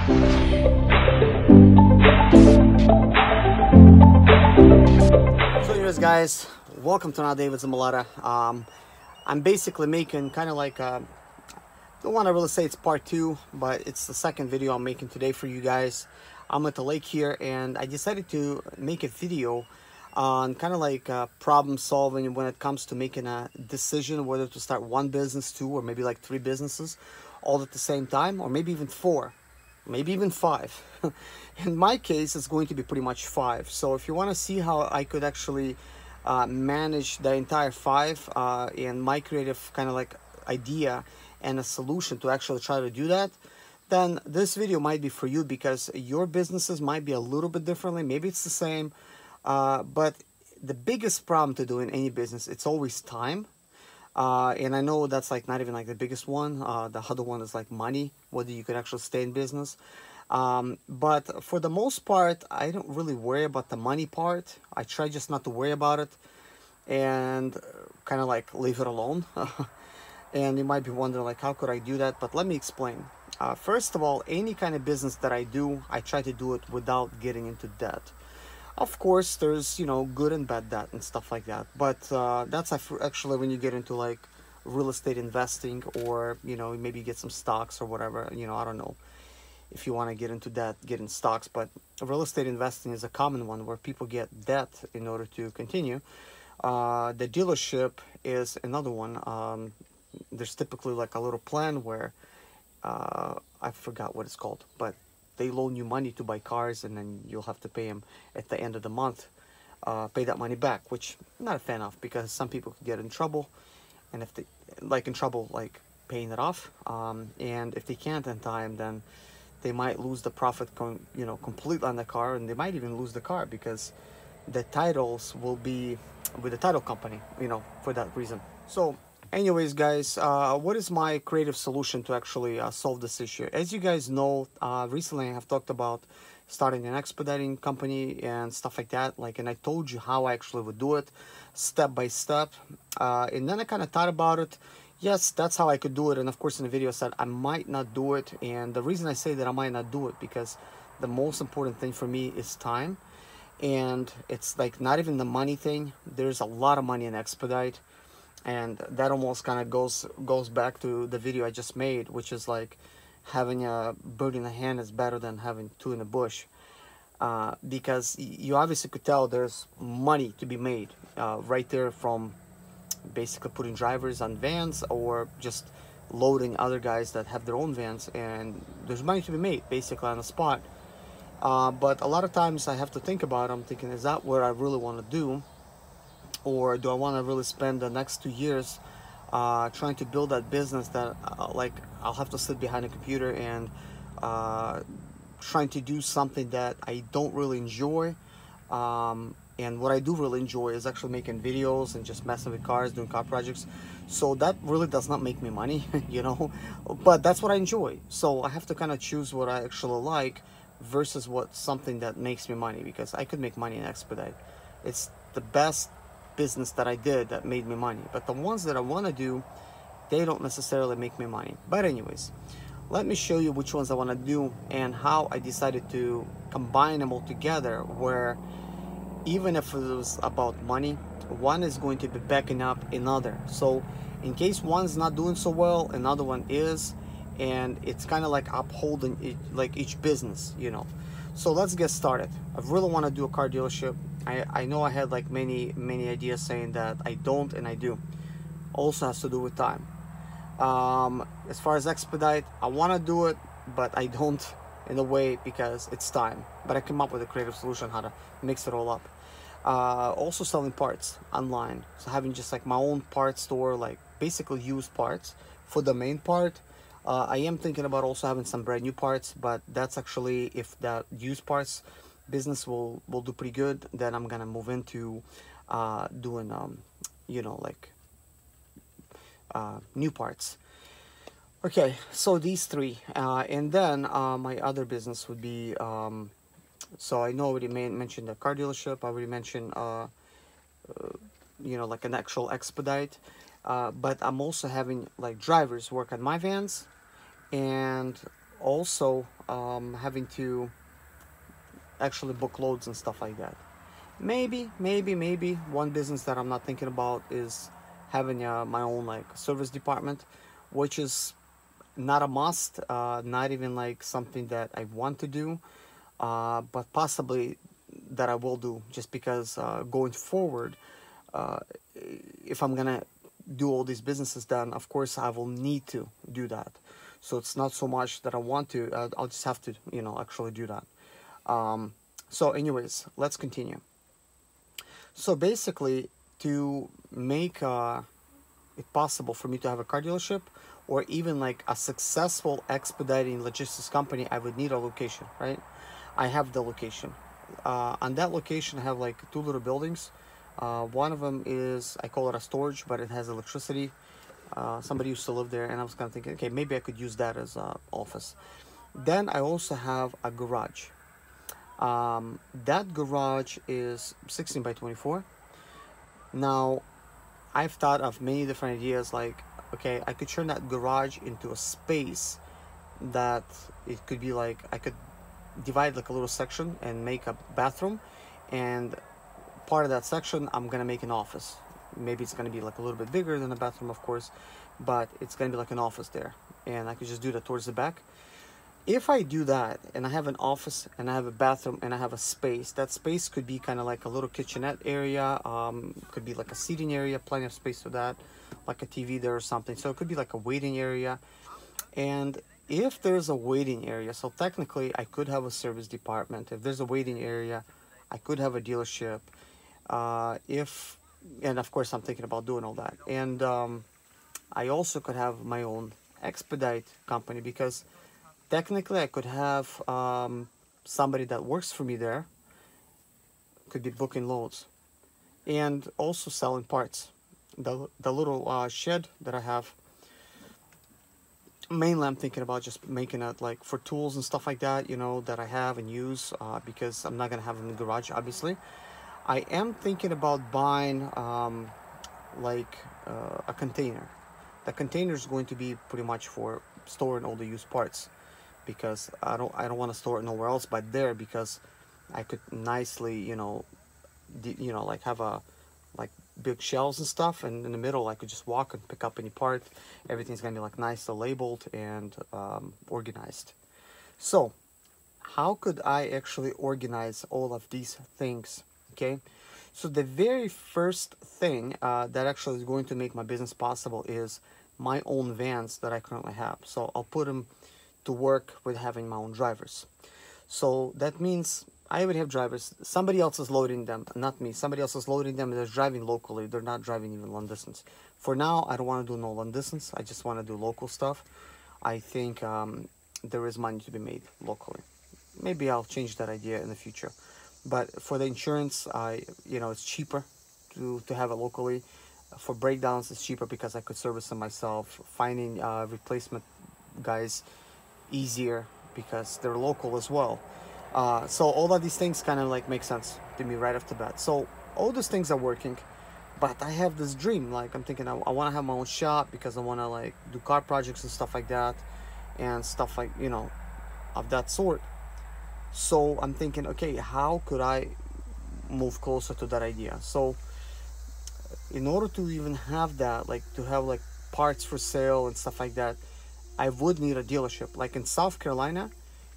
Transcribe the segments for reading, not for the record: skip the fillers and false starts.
So anyways guys, welcome to another day with ZIMALETA. I'm basically making kind of like don't want to really say it's part 2, but it's the second video I'm making today for you guys. I'm at the lake here and I decided to make a video on kind of like problem solving when it comes to making a decision whether to start 1 business, 2, or maybe like 3 businesses all at the same time, or maybe even 4, maybe even 5. In my case, it's going to be pretty much 5. So if you want to see how I could actually manage the entire 5 and my creative kind of like idea and a solution to actually try to do that, then this video might be for you, because your businesses might be a little bit differently. Maybe it's the same, but the biggest problem to do in any business, it's always time. And I know that's like not even like the biggest one. The other one is like money, whether you could actually stay in business. But for the most part, I don't really worry about the money part. I try just not to worry about it and kind of like leave it alone. And you might be wondering like, how could I do that? But let me explain. First of all, any kind of business that I do, I try to do it without getting into debt. Of course, there's, you know, good and bad debt and stuff like that. But that's actually when you get into like real estate investing, or, you know, maybe get some stocks or whatever, you know, I don't know if you want to get into that, get in stocks. But real estate investing is a common one where people get debt in order to continue. The dealership is another one. There's typically like a little plan where I forgot what it's called, but they loan you money to buy cars, and then you'll have to pay them at the end of the month, pay that money back, which I'm not a fan of, because some people could get in trouble, and if they like in trouble like paying it off, and if they can't in time, then they might lose the profit, you know, completely on the car, and they might even lose the car because the titles will be with the title company, you know, for that reason. So anyways guys, what is my creative solution to actually solve this issue? As you guys know, recently I have talked about starting an expediting company and stuff like that, like, and I told you how I actually would do it step by step, and then I kind of thought about it. Yes, that's how I could do it, and of course in the video I said I might not do it. And the reason I say that I might not do it, because the most important thing for me is time. And it's like not even the money thing. There's a lot of money in Expedite, and that almost kind of goes back to the video I just made, which is like having a bird in the hand is better than having 2 in the bush, because you obviously could tell there's money to be made right there from basically putting drivers on vans, or just loading other guys that have their own vans, and there's money to be made basically on the spot. But a lot of times I have to think about it. I'm thinking, is that what I really want to do? Or do I want to really spend the next 2 years trying to build that business that like I'll have to sit behind a computer and trying to do something that I don't really enjoy? And what I do really enjoy is actually making videos and just messing with cars, doing car projects. So that really does not make me money, you know, but that's what I enjoy. So I have to kind of choose what I actually like versus what something that makes me money, because I could make money in Expedite. It's the best business that I did that made me money, but the ones that I want to do, they don't necessarily make me money. But anyways, let me show you which ones I want to do and how I decided to combine them all together, where even if it was about money, one is going to be backing up another. So in case one's not doing so well, another one is, and it's kind of like upholding it, like each business, you know. So let's get started. I really want to do a car dealership. I know I had like many ideas saying that I don't, and I do. Also has to do with time. As far as Expedite, I want to do it, but I don't, in a way, because it's time. But I came up with a creative solution how to mix it all up. Also selling parts online, so having just like my own parts store, like basically used parts for the main part. I am thinking about also having some brand new parts, but that's actually, if that used parts business will do pretty good, then I'm gonna move into doing you know, like new parts. Okay, so these 3, and then my other business would be so I know I already mentioned the car dealership. I already mentioned you know, like an actual Expedite, but I'm also having like drivers work on my vans, and also having to actually book loads and stuff like that. Maybe one business that I'm not thinking about is having my own like service department, which is not a must, not even like something that I want to do, but possibly that I will do, just because going forward, if I'm gonna do all these businesses, then of course I will need to do that. So it's not so much that I want to, I'll just have to, you know, actually do that. So anyways, let's continue. So basically, to make it possible for me to have a car dealership, or even like a successful expediting logistics company, I would need a location, right? I have the location. On that location, I have like 2 little buildings. One of them is, I call it a storage, but it has electricity. Somebody used to live there, and I was kind of thinking, okay, maybe I could use that as an office. Then I also have a garage. That garage is 16 by 24. Now, I've thought of many different ideas, like, okay, I could turn that garage into a space that it could be like, I could divide like a little section and make a bathroom, and part of that section I'm gonna make an office. Maybe it's gonna be like a little bit bigger than a bathroom, of course, but it's gonna be like an office there, and I could just do that towards the back. If I do that, and I have an office, and I have a bathroom, and I have a space, that space could be kind of like a little kitchenette area, could be like a seating area, plenty of space for that, like a TV there or something. So it could be like a waiting area. And if there's a waiting area, so technically I could have a service department. If there's a waiting area, I could have a dealership. And of course I'm thinking about doing all that. And I also could have my own expedite company, because technically I could have somebody that works for me there, could be booking loads and also selling parts. The little shed that I have, mainly I'm thinking about just making it like for tools and stuff like that, you know, that I have and use, because I'm not gonna have them in the garage, obviously. I am thinking about buying a container. The container is going to be pretty much for storing all the used parts, because I don't want to store it nowhere else but there, because I could nicely, you know, like have a like big shelves and stuff, and in the middle I could just walk and pick up any part. Everything's gonna be like nicely labeled and organized. So how could I actually organize all of these things? Okay, so the very first thing that actually is going to make my business possible is my own vans that I currently have. So I'll put them to work with having my own drivers. So that means I would have drivers. Somebody else is loading them, not me. Somebody else is loading them, and they're driving locally. They're not driving even long distance. For now, I don't want to do no long distance. I just want to do local stuff. I think there is money to be made locally. Maybe I'll change that idea in the future. But for the insurance, it's cheaper to have it locally. For breakdowns, it's cheaper because I could service them myself. Finding replacement guys easier because they're local as well. So all of these things kind of like make sense to me right off the bat. So all those things are working, but I have this dream. Like I'm thinking I want to have my own shop, because I want to like do car projects and stuff like that, and stuff like, you know, of that sort. So I'm thinking, okay, how could I move closer to that idea? So in order to even have that, like to have like parts for sale and stuff like that, I would need a dealership. Like in South Carolina,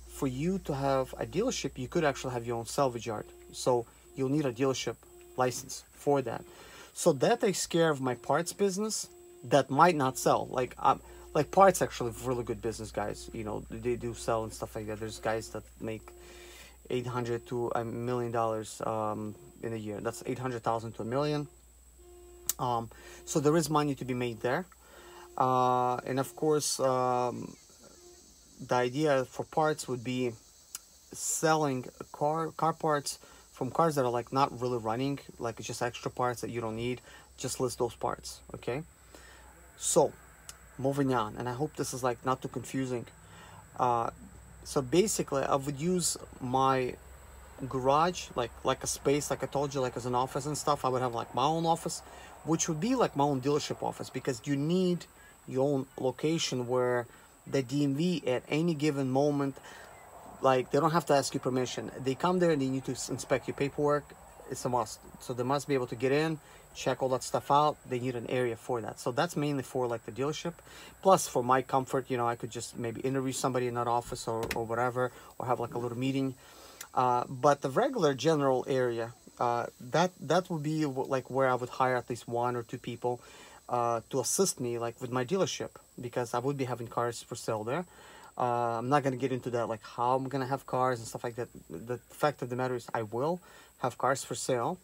for you to have a dealership, you could actually have your own salvage yard. So you'll need a dealership license for that. So that takes care of my parts business that might not sell. Like parts actually really good business, guys. You know, they do sell and stuff like that. There's guys that make $800,000 to $1 million in a year. That's 800,000 to $1 million. So there is money to be made there. And of course, the idea for parts would be selling car parts from cars that are like not really running, like it's just extra parts that you don't need. Just list those parts. Okay, so moving on, and I hope this is like not too confusing. So basically I would use my garage like a space, like I told you, like as an office and stuff. I would have like my own office, which would be like my own dealership office, because you need your own location where the DMV at any given moment, like, they don't have to ask you permission. They come there and they need to inspect your paperwork. It's a must. So they must be able to get in, check all that stuff out. They need an area for that. So that's mainly for like the dealership. Plus for my comfort, you know, I could just maybe interview somebody in that office or whatever, or have like a little meeting. But the regular general area, that would be like where I would hire at least 1 or 2 people to assist me like with my dealership, because I would be having cars for sale there. I'm not going to get into that, like how I'm going to have cars and stuff like that. The fact of the matter is I will have cars for sale.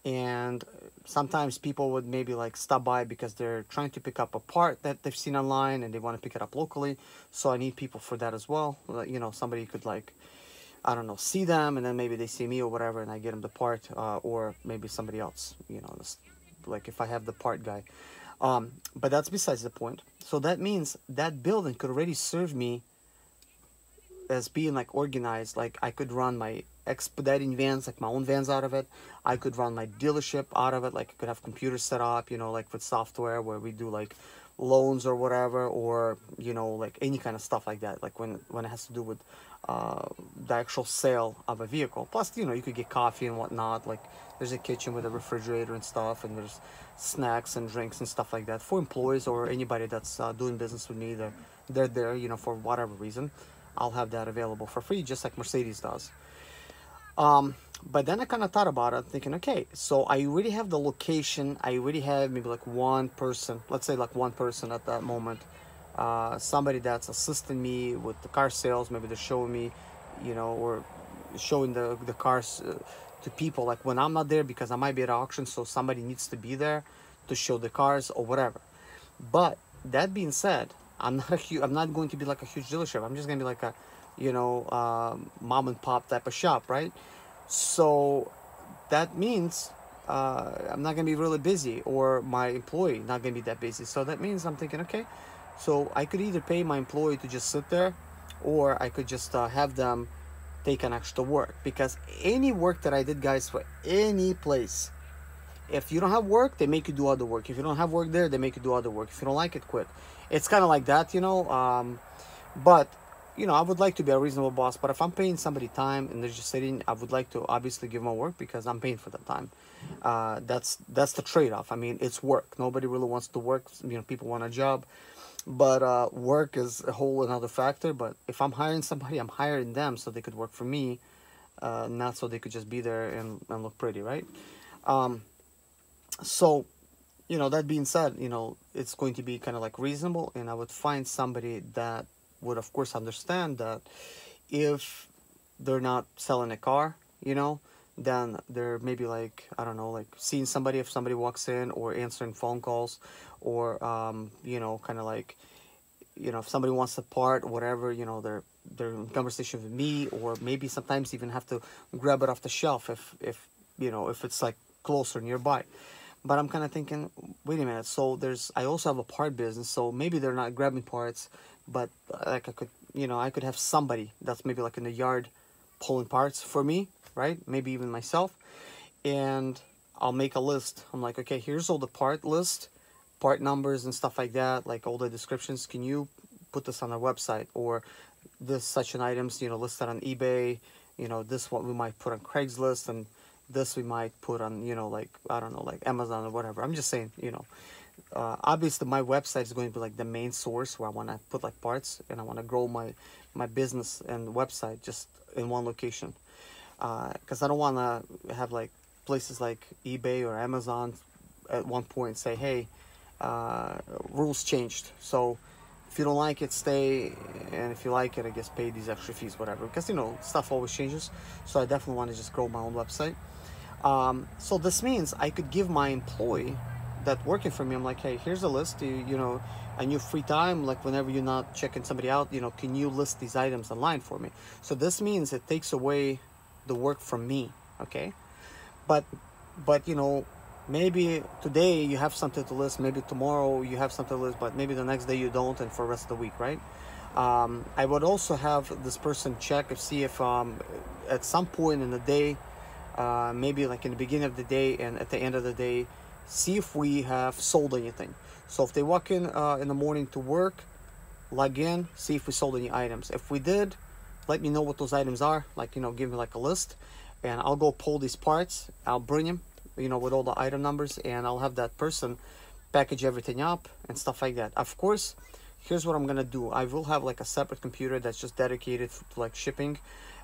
And sometimes people would maybe like stop by because they're trying to pick up a part that they've seen online and they want to pick it up locally. So I need people for that as well. You know, somebody could, like, I don't know, see them and then maybe they see me or whatever and I get them the part, or maybe somebody else, you know, like if I have the part guy. But that's besides the point. So that means that building could already serve me as being like organized. Like I could run my expediting vans, like my own vans out of it. I could run my dealership out of it. Like I could have computers set up, you know, like with software where we do like loans or whatever, or, you know, like any kind of stuff like that. Like when it has to do with the actual sale of a vehicle. Plus, you know, you could get coffee and whatnot. Like there's a kitchen with a refrigerator and stuff, and there's snacks and drinks and stuff like that for employees or anybody that's doing business with me. They're there, you know, for whatever reason. I'll have that available for free, just like Mercedes does. But then I kind of thought about it, thinking, okay, so I already have the location. I already have maybe like 1 person, let's say like 1 person at that moment, somebody that's assisting me with the car sales. Maybe they're showing me, you know, or showing the cars to people, like when I'm not there, because I might be at auction, so somebody needs to be there to show the cars or whatever. But that being said, I'm not going to be like a huge dealership. I'm just gonna be like a, you know, mom and pop type of shop, right? So that means I'm not gonna be really busy, or my employee not gonna be that busy. So that means I'm thinking, okay, so I could either pay my employee to just sit there, or I could just have them take an extra work. Because any work that I did, guys, for any place, if you don't have work, they make you do other work. If you don't have work there, they make you do other work. If you don't like it, quit. It's kind of like that, you know. But you know, I would like to be a reasonable boss. But if I'm paying somebody time and they're just sitting, I would like to obviously give them work, because I'm paying for that time. That's the trade-off. I mean, it's work. Nobody really wants to work. You know, people want a job, but work is a whole another factor. But if I'm hiring somebody, I'm hiring them so they could work for me, not so they could just be there and look pretty, right? So, you know, that being said, you know, it's going to be kind of like reasonable, and I would find somebody that would, of course, understand that if they're not selling a car, you know, then they're maybe like, I don't know, like seeing somebody if somebody walks in, or answering phone calls, or, you know, kind of like, you know, if somebody wants a part or whatever, you know, they're in conversation with me, or maybe sometimes even have to grab it off the shelf if you know, if it's like closer nearby. But I'm kind of thinking, wait a minute, so I also have a part business, so maybe they're not grabbing parts, but like I could, you know, I could have somebody that's maybe like in the yard pulling parts for me, right? Maybe even myself. And I'll make a list. I'm like, okay, here's all the part list, part numbers and stuff like that, like all the descriptions. Can you put this on our website? Or this such an items, you know, listed on eBay, you know, this one we might put on Craigslist, and this we might put on, you know, like, I don't know, like Amazon or whatever. I'm just saying, you know, obviously my website is going to be like the main source where I want to put like parts, and I want to grow my business and website just in one location. Because I don't want to have like places like eBay or Amazon at one point say, hey, rules changed. So if you don't like it, stay, and if you like it, I guess pay these extra fees, whatever. Because, you know, stuff always changes. So I definitely want to just grow my own website. So this means I could give my employee that working for me, I'm like, hey, here's a list, you know, and your free time, like whenever you're not checking somebody out, you know, can you list these items online for me? So this means it takes away the work from me, okay? But you know, maybe today you have something to list, maybe tomorrow you have something to list, but maybe the next day you don't, and for the rest of the week, right? I would also have this person check see if at some point in the day, maybe like in the beginning of the day and at the end of the day, see if we have sold anything. So if they walk in the morning to work, log in, see if we sold any items. If we did, let me know what those items are, like, you know, give me like a list, and I'll go pull these parts. I'll bring them, you know, with all the item numbers, and I'll have that person package everything up and stuff like that. Of course, here's what I'm gonna do. I will have like a separate computer that's just dedicated to like shipping.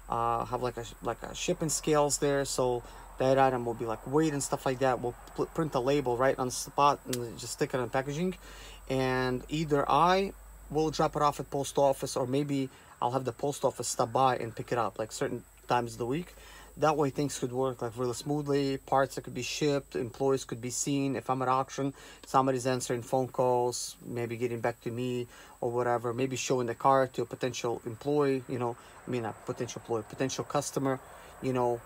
Have like a shipping scales there, so that item will be like weight and stuff like that. We'll print a label right on the spot and just stick it on packaging, and either I will drop it off at post office, or maybe I'll have the post office stop by and pick it up like certain times of the week. That way things could work like really smoothly. Parts that could be shipped, employees could be seen. If I'm at auction, somebody's answering phone calls, maybe getting back to me or whatever, maybe showing the car to a potential employee, you know, I mean, a potential employee, potential customer, you know.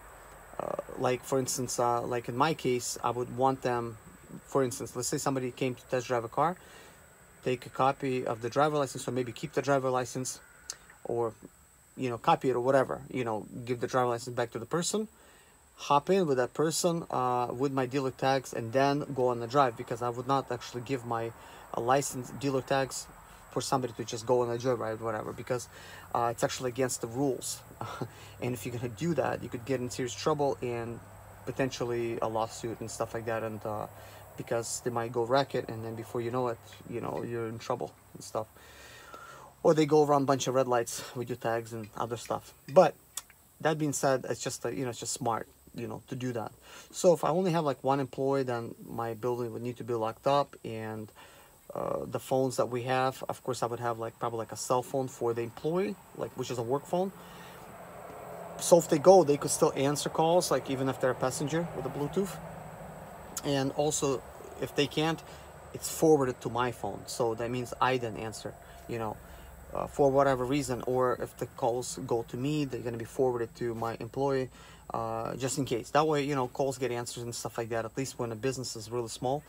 Like for instance, like in my case, I would want them, for instance, let's say somebody came to test drive a car, take a copy of the driver license, or maybe keep the driver license, or, you know, copy it or whatever, you know, give the driver license back to the person, hop in with that person with my dealer tags, and then go on the drive, because I would not actually give my license dealer tags for somebody to just go on a joyride or whatever, because it's actually against the rules. And if you're gonna do that, you could get in serious trouble and potentially a lawsuit and stuff like that, and because they might go wreck it, and then before you know it, you know, you're in trouble and stuff. Or they go around a bunch of red lights with your tags and other stuff. But that being said, it's just you know, it's just smart, you know, to do that. So if I only have like one employee, then my building would need to be locked up, and the phones that we have, of course, I would have like probably like a cell phone for the employee, like, which is a work phone. So if they go, they could still answer calls, like even if they're a passenger with a Bluetooth. And also, if they can't, it's forwarded to my phone, so that means I then answer, you know, for whatever reason. Or if the calls go to me, they're going to be forwarded to my employee, just in case. That way, you know, calls get answered and stuff like that, at least when a business is really small.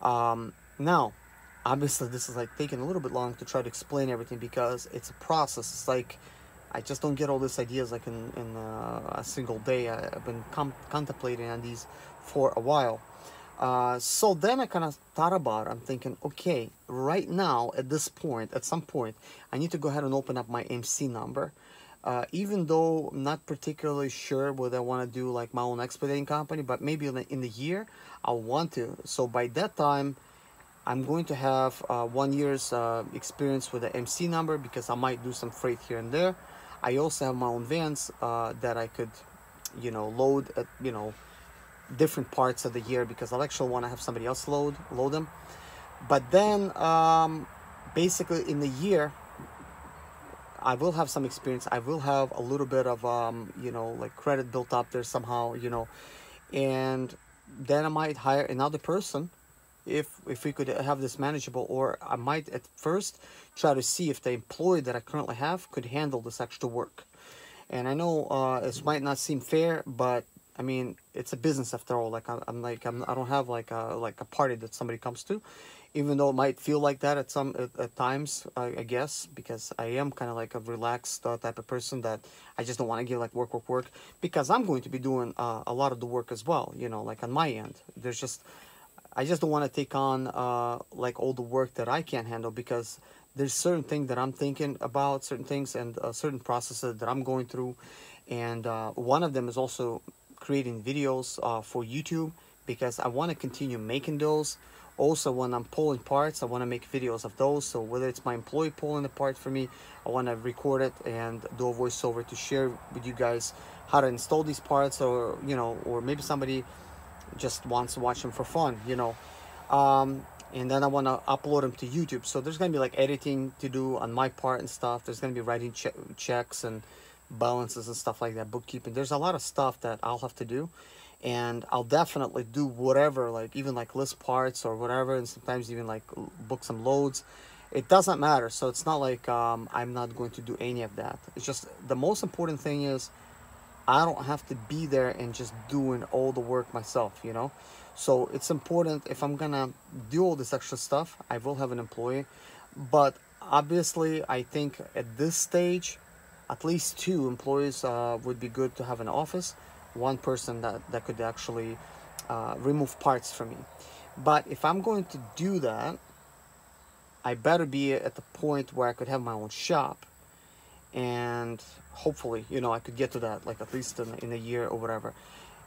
Now, obviously, this is like taking a little bit long to try to explain everything, because it's a process. It's like, I just don't get all these ideas like in a single day. I've been contemplating on these for a while. So then I kind of thought about it. I'm thinking, okay, right now, at this point, at some point, I need to go ahead and open up my MC number. Even though I'm not particularly sure whether I want to do like my own expediting company, but maybe in the year, I'll want to. So by that time, I'm going to have 1 year's experience with the MC number, because I might do some freight here and there. I also have my own vans that I could, you know, load at, you know, different parts of the year, because I'll actually want to have somebody else load them. But then basically in the year, I will have some experience. I will have a little bit of you know, like credit built up there somehow, you know, and then I might hire another person if we could have this manageable. Or I might at first try to see if the employee that I currently have could handle this extra work. And I know this might not seem fair, but I mean, it's a business after all. Like I don't have like a party that somebody comes to, even though it might feel like that at times, I guess, because I am kind of like a relaxed type of person, that I just don't want to give like work, because I'm going to be doing a lot of the work as well, you know, like on my end. I just don't want to take on like all the work that I can't handle, because there's certain things that I'm thinking about, certain things, and certain processes that I'm going through. And one of them is also creating videos for YouTube, because I want to continue making those. Also, when I'm pulling parts, I want to make videos of those. So whether it's my employee pulling the part for me, I want to record it and do a voiceover to share with you guys how to install these parts, or, you know, or maybe somebody just wants to watch them for fun, you know. And then I want to upload them to YouTube. So there's going to be like editing to do on my part and stuff. There's going to be writing checks and balances and stuff like that, bookkeeping. There's a lot of stuff that I'll have to do, and I'll definitely do whatever, like even like list parts or whatever, and sometimes even like book some loads. It doesn't matter. So it's not like I'm not going to do any of that. It's just the most important thing is I don't have to be there and just doing all the work myself, you know. So it's important, if I'm gonna do all this extra stuff, I will have an employee. But obviously, I think at this stage, at least 2 employees would be good to have in office. One person that could actually remove parts for me. But if I'm going to do that, I better be at the point where I could have my own shop, and hopefully, you know, I could get to that, like at least in a year or whatever.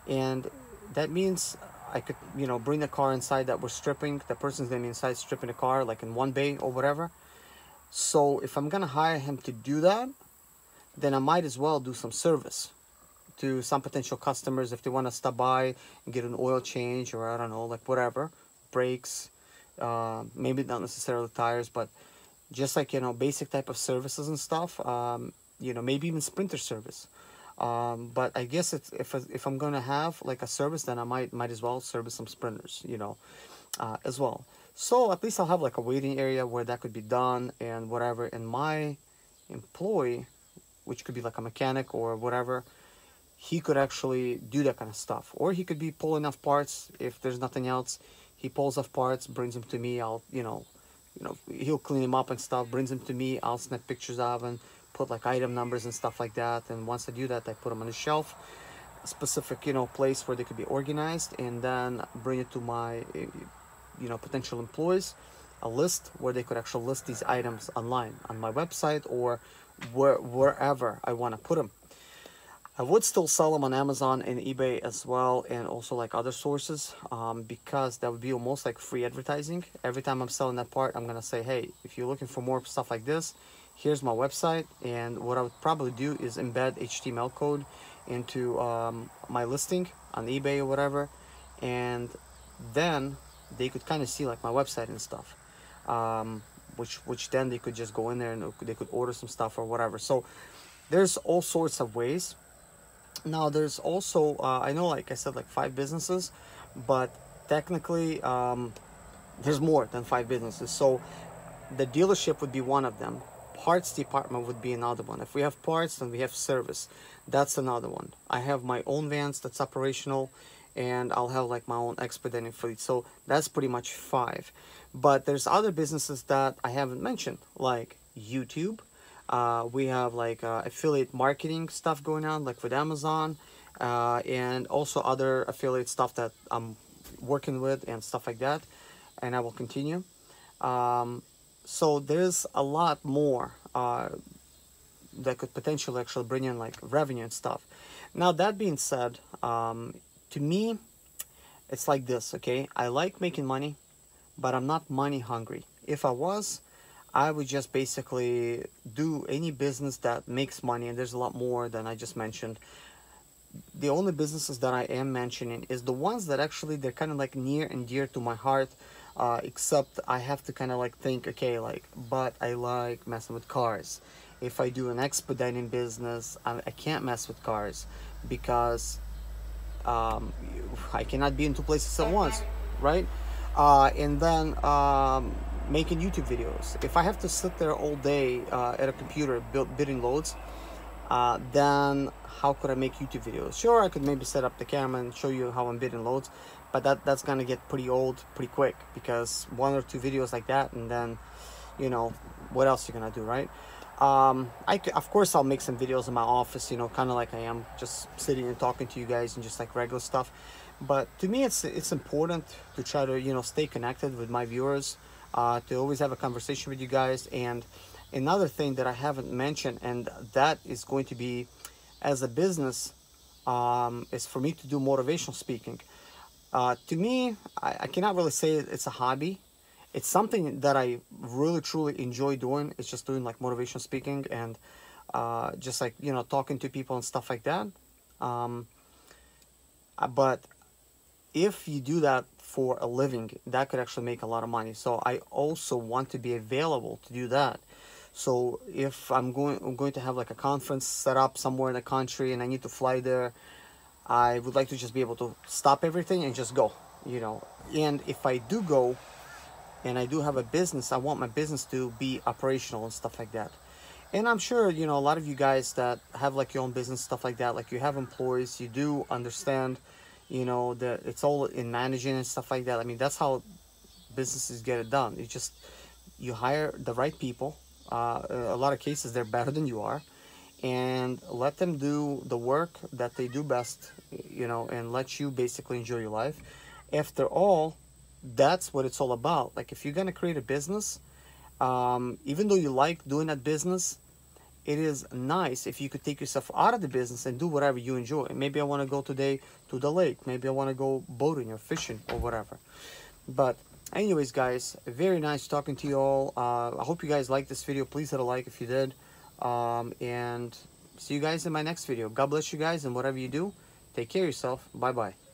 And that means I could, you know, bring the car inside that we're stripping. The person's gonna be inside stripping the car, like in one bay or whatever. So if I'm gonna hire him to do that, then I might as well do some service to some potential customers if they want to stop by and get an oil change, or I don't know, like whatever, brakes, maybe not necessarily tires, but just like, you know, basic type of services and stuff. You know, maybe even sprinter service. But I guess it's, if I'm gonna have like a service, then I might as well service some sprinters, you know, as well. So at least I'll have like a waiting area where that could be done and whatever. And my employee, which could be like a mechanic or whatever, he could actually do that kind of stuff. Or he could be pulling off parts if there's nothing else. He pulls off parts, brings them to me. I'll, you know, he'll clean them up and stuff, brings them to me. I'll snap pictures of them, put like item numbers and stuff like that. And once I do that, I put them on the shelf, a specific, you know, place where they could be organized, and then bring it to my, you know, potential employees, a list where they could actually list these items online on my website or wherever I want to put them. I would still sell them on Amazon and eBay as well, and also like other sources, because that would be almost like free advertising. Every time I'm selling that part, I'm gonna say, hey, if you're looking for more stuff like this, here's my website. And what I would probably do is embed HTML code into my listing on eBay or whatever, and then they could kind of see like my website and stuff, which then they could just go in there and they could order some stuff or whatever. So there's all sorts of ways. Now there's also, I know, like I said, like 5 businesses, but technically there's more than 5 businesses. So the dealership would be one of them. Parts department would be another one. If we have parts, then we have service. That's another one. I have my own vans that's operational, and I'll have like my own expediting fleet. So that's pretty much 5. But there's other businesses that I haven't mentioned, like YouTube. We have like affiliate marketing stuff going on, like with Amazon, and also other affiliate stuff that I'm working with and stuff like that, and I will continue. So there's a lot more that could potentially actually bring in like revenue and stuff. Now that being said, to me, it's like this, okay? I like making money, but I'm not money hungry. If I was, I would just basically do any business that makes money, and there's a lot more than I just mentioned. The only businesses that I am mentioning is the ones that actually they're kind of like near and dear to my heart, except I have to kind of like think, okay, like, but I like messing with cars. If I do an expediting business, I can't mess with cars because I cannot be in 2 places at once, right? And then making YouTube videos. If I have to sit there all day at a computer bidding loads, then how could I make YouTube videos? Sure, I could maybe set up the camera and show you how I'm bidding loads, but that's gonna get pretty old pretty quick, because 1 or 2 videos like that, and then, you know, what else you're gonna do, right? Of course I'll make some videos in my office, you know, kind of like I am, just sitting and talking to you guys and just like regular stuff. But to me, it's important to try to, you know, stay connected with my viewers, to always have a conversation with you guys. And another thing that I haven't mentioned, and that is going to be as a business, is for me to do motivational speaking. To me, I cannot really say it's a hobby. It's something that I really truly enjoy doing. It's just doing like motivational speaking and just like, you know, talking to people and stuff like that. But if you do that for a living, that could actually make a lot of money. So I also want to be available to do that. So if I'm going to have like a conference set up somewhere in the country and I need to fly there, I would like to just be able to stop everything and just go, you know. And if I do go and I do have a business, I want my business to be operational and stuff like that. And I'm sure, you know, a lot of you guys that have like your own business, stuff like that, like you have employees, you do understand, you know, that it's all in managing and stuff like that. I mean, that's how businesses get it done. You hire the right people. A lot of cases they're better than you are, and let them do the work that they do best, you know, and let you basically enjoy your life. After all, that's what it's all about. Like, if you're gonna create a business, Even though you like doing that business, it is nice if you could take yourself out of the business and do whatever you enjoy. Maybe I want to go today to the lake. Maybe I want to go boating or fishing or whatever. But anyways, guys, very nice talking to you all. I hope you guys liked this video. Please hit a like if you did. And see you guys in my next video. God bless you guys, and whatever you do, take care of yourself. Bye-bye.